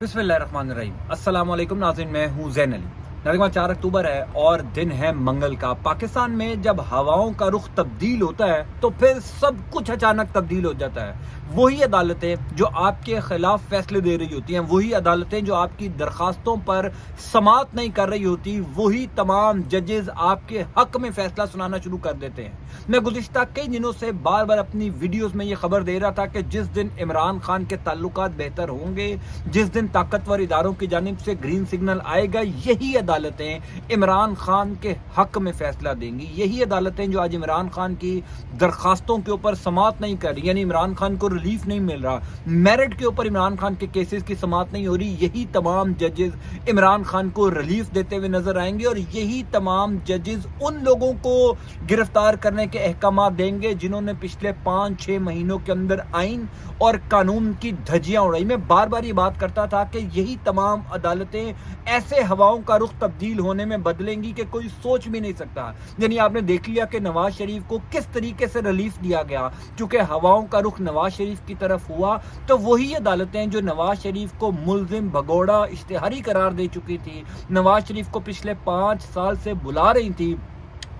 बिस्मिल्लाहिर्रहमानिर्रहीम। अस्सलाम वालेकुम नाज़रीन, मैं हूँ ज़ैन अली। नाज़रीन, 4 अक्टूबर है और दिन है मंगल का। पाकिस्तान में जब हवाओं का रुख तब्दील होता है तो फिर सब कुछ अचानक तब्दील हो जाता है। वही अदालतें जो आपके खिलाफ फैसले दे रही होती हैं, वही अदालतें जो आपकी दरखास्तों पर समाअत नहीं कर रही होती, वही तमाम जजेस आपके हक में फैसला सुनाना शुरू कर देते हैं। मैं गुज़िश्ता कई दिनों से बार बार अपनी वीडियोस में ये खबर दे रहा था कि जिस दिन इमरान खान के ताल्लुकात बेहतर होंगे, जिस दिन ताकतवर इदारों की जानिब से ग्रीन सिग्नल आएगा, यही अदालतें इमरान खान के हक में फैसला देंगी। यही अदालतें जो आज इमरान खान की दरखास्तों के ऊपर समाअत नहीं कर रही, यानी इमरान खान को रिलीफ नहीं मिल रहा, मेरिट के ऊपर इमरान खान के केसेस की समाअत नहीं हो रही, यही तमाम जजेस इमरान खान को रिलीफ देते हुए नजर आएंगे और यही तमाम जजेस उन लोगों को गिरफ्तार करने के अहकाम देंगे जिन्होंने पिछले 5-6 महीनों के अंदर आइन और कानून की धज्जियां उड़ाई। मैं बार बार ये बात करता था कि यही तमाम अदालतें ऐसे हवाओं का रुख तब्दील होने में बदलेंगी कि कोई सोच भी नहीं सकता। यानी आपने देख लिया कि नवाज शरीफ को किस तरीके से रिलीफ दिया गया, क्योंकि हवाओं का रुख नवाज शरीफ की तरफ हुआ तो वही अदालतें जो नवाज शरीफ को मुल्जिम भगोड़ा इश्तिहारी करार दे चुकी थी, नवाज शरीफ को पिछले 5 साल से बुला रही थी,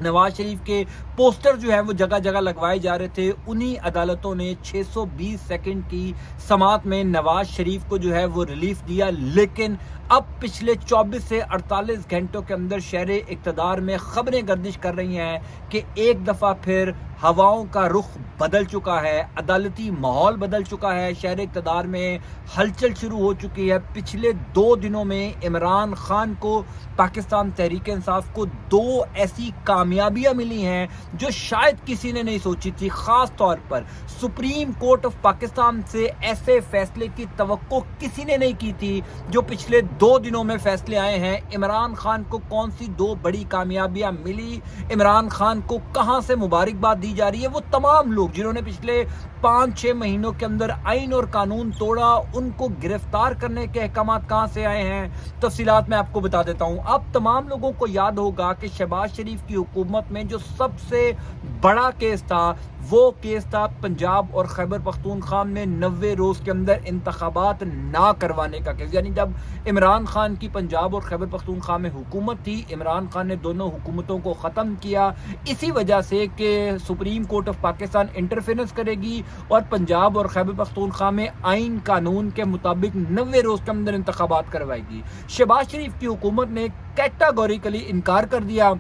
नवाज शरीफ के पोस्टर जो है वो जगह जगह लगवाए जा रहे थे, उन्हीं अदालतों ने 620 सेकंड की समाअत में नवाज शरीफ को जो है वो रिलीफ दिया। लेकिन अब पिछले 24 से 48 घंटों के अंदर शहर इक़्तिदार में खबरें गर्दिश कर रही हैं कि एक दफ़ा फिर हवाओं का रुख बदल चुका है, अदालती माहौल बदल चुका है, शहर इक़्तिदार में हलचल शुरू हो चुकी है। पिछले 2 दिनों में इमरान खान को, पाकिस्तान तहरीक इंसाफ को 2 ऐसी कामयाबियां मिली हैं जो शायद किसी ने नहीं सोची थी। खास तौर पर सुप्रीम कोर्ट ऑफ पाकिस्तान से ऐसे फैसले की तवक्को किसी ने नहीं की थी जो पिछले 2 दिनों में फैसले आए हैं। इमरान खान को कौन सी 2 बड़ी कामयाबियां मिली, इमरान खान को कहां से मुबारकबाद दी जा रही है, वो तमाम लोग जिन्होंने पिछले 5-6 महीनों के अंदर आइन और कानून तोड़ा, उनको गिरफ्तार करने के अहकाम कहां से आए हैं, तफसीलात मैं आपको बता देता हूं। अब तमाम लोगों को याद होगा कि शहबाज शरीफ की हुकूमत में जो सबसे बड़ा केस था वो केस था पंजाब और खैबर पख्तूनख्वा में 90 रोज के अंदर इंतखाबात ना करवाने का केस। यानी जब इमरान खान की पंजाब और खैबर पख्तूनख्वा में हुकूमत थी, इमरान खान ने दोनों हुकूमतों को ख़त्म किया इसी वजह से कि supreme court of Pakistan interference करेगी और पंजाब और खैबर पख्तूनख्वा में आइन कानून के मुताबिक 90 रोज के अंदर इंतखाबात करवाएगी। शहबाज शरीफ की हुकूमत ने कैटेगोरिकली इनकार कर दिया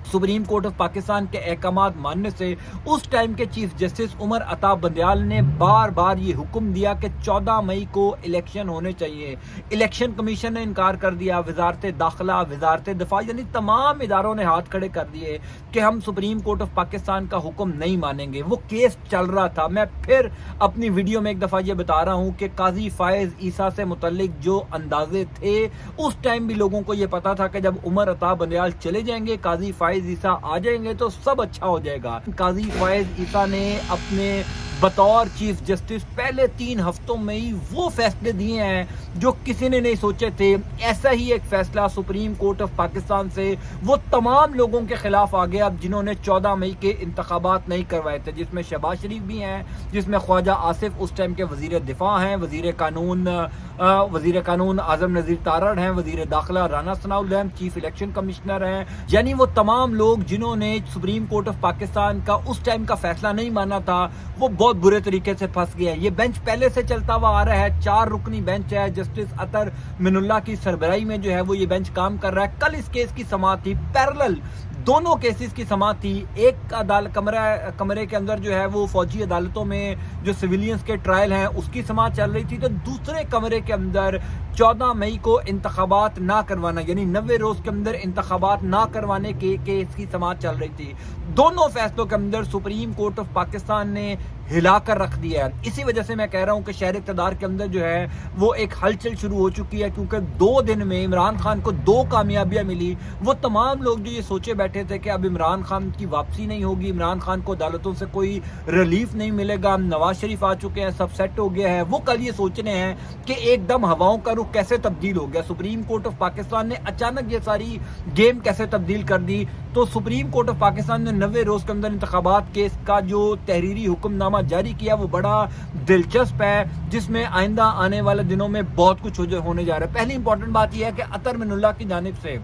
सुप्रीम कोर्ट ऑफ पाकिस्तान के अहकाम मानने से। उस टाइम के चीफ जस्टिस उमर अता बंदयाल ने बार बार ये हुक्म दिया कि 14 मई को इलेक्शन होने चाहिए। इलेक्शन कमीशन ने इनकार कर दिया, वजारत दाखिला, वजारत दिफा, यानी तमाम इदारों ने हाथ खड़े कर दिए कि हम सुप्रीम कोर्ट ऑफ पाकिस्तान का हुक्म नहीं मानेंगे। वो केस चल रहा था। मैं फिर अपनी वीडियो में एक दफ़ा ये बता रहा हूँ कि काजी फायज ईसा से मुतल्लिक जो अंदाजे थे, उस टाइम भी लोगों को ये पता था कि जब उमर अता बंदयाल चले जाएंगे, काजी फायज ईसा आ जाएंगे तो सब अच्छा हो जाएगा। काजी फायज ईसा ने अपने बतौर चीफ जस्टिस पहले 3 हफ्तों में ही वो फैसले दिए हैं जो किसी ने नहीं सोचे थे। ऐसा ही एक फैसला सुप्रीम कोर्ट ऑफ पाकिस्तान से वो तमाम लोगों के खिलाफ आ गया जिन्होंने 14 मई के इंतखाबात नहीं करवाए थे, जिसमें शहबाज शरीफ भी हैं, जिसमें ख्वाजा आसिफ उस टाइम के वजीर दिफा हैं, वजीर कानून आजम नजीर तारड़ हैं, वजीर दाखिला राना सनाउल हैं, चीफ इलेक्शन कमिश्नर हैं। यानी वो तमाम लोग जिन्होंने सुप्रीम कोर्ट ऑफ पाकिस्तान का उस टाइम का फैसला नहीं माना था, वो बहुत बुरे तरीके से फंस गए हैं। ये बेंच पहले से चलता हुआ आ रहा है, 4 रुकनी बेंच है, जस्टिस अतर मिनुल्लाह की सरबराही में जो है वो ये बेंच काम कर रहा है। कल इस केस की समाअत थी, पैरेलल दोनों केसेस की समाअत थी। एक कमरे के अंदर जो है वो फौजी अदालतों में जो सिविलियंस के ट्रायल हैं उसकी समाअत चल रही थी, तो दूसरे कमरे के अंदर 14 मई को इंतखाबात ना करवाना, यानी 90 रोज के अंदर इंतखाबात ना करवाने के केस की समाअत चल रही थी। दोनों फैसलों के अंदर सुप्रीम कोर्ट ऑफ पाकिस्तान ने हिलाकर रख दिया है। इसी वजह से मैं कह रहा हूं कि शहर इक़्तिदार के अंदर जो है वो एक हलचल शुरू हो चुकी है, क्योंकि 2 दिन में इमरान खान को 2 कामयाबियां मिली। वो तमाम लोग जो ये सोचे बैठे थे कि अब इमरान खान की वापसी नहीं होगी, इमरान खान को अदालतों से कोई रिलीफ नहीं मिलेगा, नवाज शरीफ आ चुके हैं, सब सेट हो गया है, वो कल ये सोच रहे हैं कि एकदम हवाओं का रुख कैसे तब्दील हो गया, सुप्रीम कोर्ट ऑफ पाकिस्तान ने अचानक ये सारी गेम कैसे तब्दील कर दी। तो सुप्रीम कोर्ट ऑफ पाकिस्तान ने 90 रोज के अंदर इंतखाबात केस का जो तहरीरी हुक्मनामा जारी किया वो बड़ा दिलचस्प है, जिसमें आइंदा आने वाले दिनों में बहुत कुछ होने जा रहा है। पहली इंपॉर्टेंट बात यह है कि अतर मिनुल्लाह की जानिब से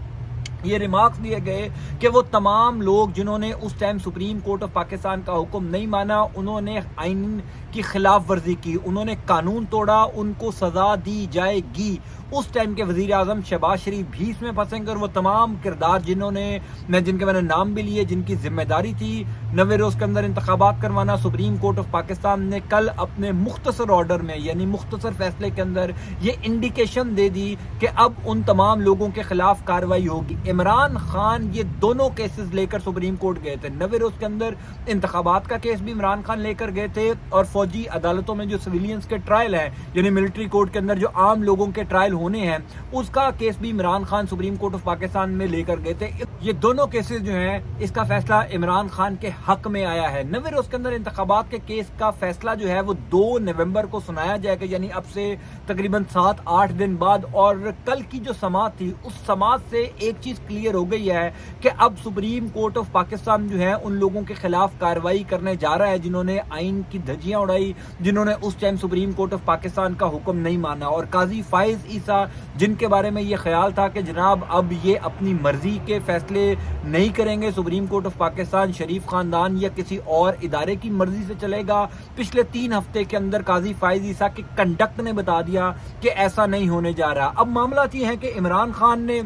ये रिमार्क्स दिए गए कि वो तमाम लोग जिन्होंने उस time supreme court of Pakistan का हुक्म नहीं माना, उन्होंने आइन की खिलाफ वर्जी की, उन्होंने कानून तोड़ा, उनको सजा दी जाएगी। उस टाइम के वजीर आजम शहबाज शरीफ भी इसमें फंसेंगे और वो तमाम किरदार जिनके मैंने नाम भी लिए, जिनकी जिम्मेदारी थी 90 रोज के अंदर इंतखाबात करवाना, सुप्रीम कोर्ट ऑफ पाकिस्तान ने कल अपने मुख्तसर ऑर्डर में यानी मुख्तसर फैसले के अंदर ये इंडिकेशन दे दी कि अब उन तमाम लोगों के खिलाफ कार्रवाई होगी। इमरान खान ये दोनों केसेस लेकर सुप्रीम कोर्ट गए थे। 90 रोज के अंदर इंतखाबात का केस भी इमरान खान लेकर गए थे और फौजी अदालतों में जो सिविलियंस के ट्रायल है यानी मिलिट्री कोर्ट के अंदर जो आम लोगों के ट्रायल होने हैं उसका केस भी Imran Khan supreme court of Pakistan में लेकर गए थे। ये दोनों केसेस जो हैं इसका फैसला इमरान खान के हक में आया है। 90 रोज के अंदर इंतखाबात के केस का फैसला जो है वो 2 नवंबर को सुनाया जाएगा, यानी अब से तकरीबन 7-8 दिन बाद। और कल की जो समाअत थी उस समाअत से एक चीज क्लियर हो गई है कि अब सुप्रीम कोर्ट ऑफ पाकिस्तान जो है उन लोगों के खिलाफ कार्रवाई करने जा रहा है जिन्होंने आइन की धज्जियां उड़ाई, जिन्होंने उस time supreme court of Pakistan का हुक्म नहीं माना। और काजी फाइज ईसा जिनके बारे में ये ख्याल था कि जनाब अब ये अपनी मर्जी के फैसले नहीं करेंगे, सुप्रीम कोर्ट ऑफ पाकिस्तान शरीफ खानदान या किसी और इदारे की मर्जी से चलेगा, पिछले 3 हफ्ते के अंदर काजी फाइज ईसा के कंडक्ट ने बता दिया कि ऐसा नहीं होने जा रहा। अब मामला ये है कि इमरान खान ने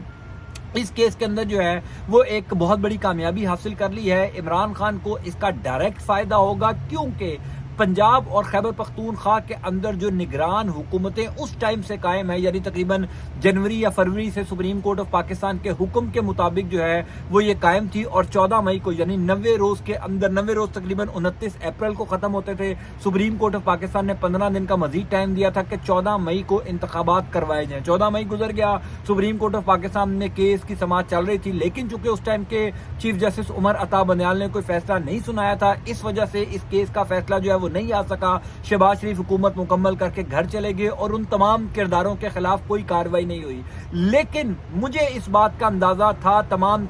इस केस के अंदर जो है वो एक बहुत बड़ी कामयाबी हासिल कर ली है। इमरान खान को इसका डायरेक्ट फायदा होगा क्योंकि पंजाब और खैबर पख्तूनख्वा के अंदर जो निगरान हुकूमतें उस टाइम से कायम है, यानी तकरीबन जनवरी या फरवरी से सुप्रीम कोर्ट ऑफ पाकिस्तान के हुक्म के मुताबिक जो है वो ये कायम थी। और 14 मई को यानी 90 रोज के अंदर, 90 रोज तकरीबन 29 अप्रैल को खत्म होते थे, सुप्रीम कोर्ट ऑफ पाकिस्तान ने 15 दिन का मजीद टाइम दिया था कि 14 मई को इंतखाबात करवाए जाएं। 14 मई गुजर गया, सुप्रीम कोर्ट ऑफ पाकिस्तान ने केस की समाअत चल रही थी, लेकिन चूंकि उस टाइम के चीफ जस्टिस उमर अता बंदयाल ने कोई फैसला नहीं सुनाया था, इस वजह से इस केस का फैसला जो है वो नहीं आ सका। शहबाज शरीफ हुकूमत मुकम्मल करके घर चले गए और उन तमाम किरदारों के खिलाफ कोई कार्रवाई नहीं हुई। लेकिन मुझे इस बात का अंदाजा था, तमाम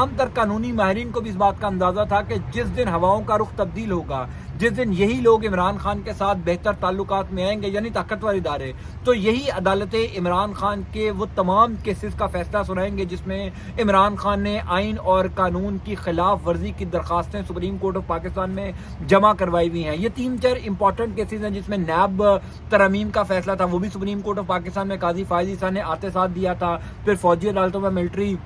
तर कानूनी माहिरीन को भी इस बात का अंदाजा था कि जिस दिन हवाओं का रुख तब्दील होगा, जिस दिन यही लोग इमरान खान के साथ बेहतर ताल्लुकात में आएंगे यानी ताकतवर इदारे, तो यही अदालतें इमरान खान के वो तमाम केसेस का फैसला सुनाएंगे जिसमें इमरान खान ने आइन और कानून की खिलाफ वर्जी की दरखास्तें सुप्रीम कोर्ट ऑफ पाकिस्तान में जमा करवाई हुई हैं। ये 3-4 इंपॉर्टेंट केसेस हैं जिसमें नैब तरमीम का फैसला था, वो भी सुप्रीम कोर्ट ऑफ पाकिस्तान में काजी फाइज ईसा ने आते साथ दिया था। फिर फौजी अदालतों में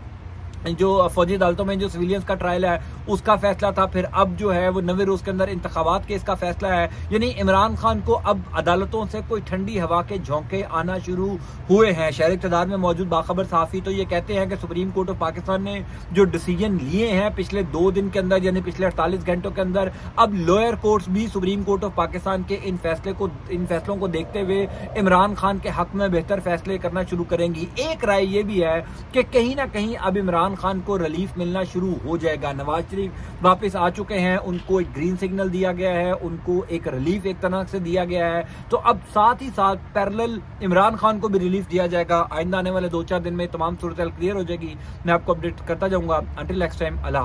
फौजी अदालतों में जो सिविलियंस का ट्रायल है उसका फैसला था। फिर अब जो है वो 90 रोज के अंदर इंतखाबात केस का फैसला है, यानी इमरान खान को अब अदालतों से कोई ठंडी हवा के झोंके आना शुरू हुए हैं। शहर इक़्तिदार में मौजूद बाखबर सहाफ़ी तो ये कहते हैं कि सुप्रीम कोर्ट ऑफ पाकिस्तान ने जो डिसीजन लिए हैं पिछले 2 दिन के अंदर यानी पिछले 48 घंटों के अंदर, अब लोअर कोर्ट्स भी सुप्रीम कोर्ट ऑफ पाकिस्तान के इन फैसलों को देखते हुए इमरान खान के हक में बेहतर फैसले करना शुरू करेंगी। एक राय ये भी है कि कहीं ना कहीं अब इमरान खान को रिलीफ मिलना शुरू हो जाएगा। नवाज शरीफ वापस आ चुके हैं, उनको एक ग्रीन सिग्नल दिया गया है, उनको एक रिलीफ एक तरह से दिया गया है, तो अब साथ ही साथ पैरेलल इमरान खान को भी रिलीफ दिया जाएगा। आइंदा आने वाले 2-4 दिन में तमाम सूरत क्लियर हो जाएगी। मैं आपको अपडेट करता जाऊंगा। अंटिल नेक्स्ट टाइम, अल्लाह।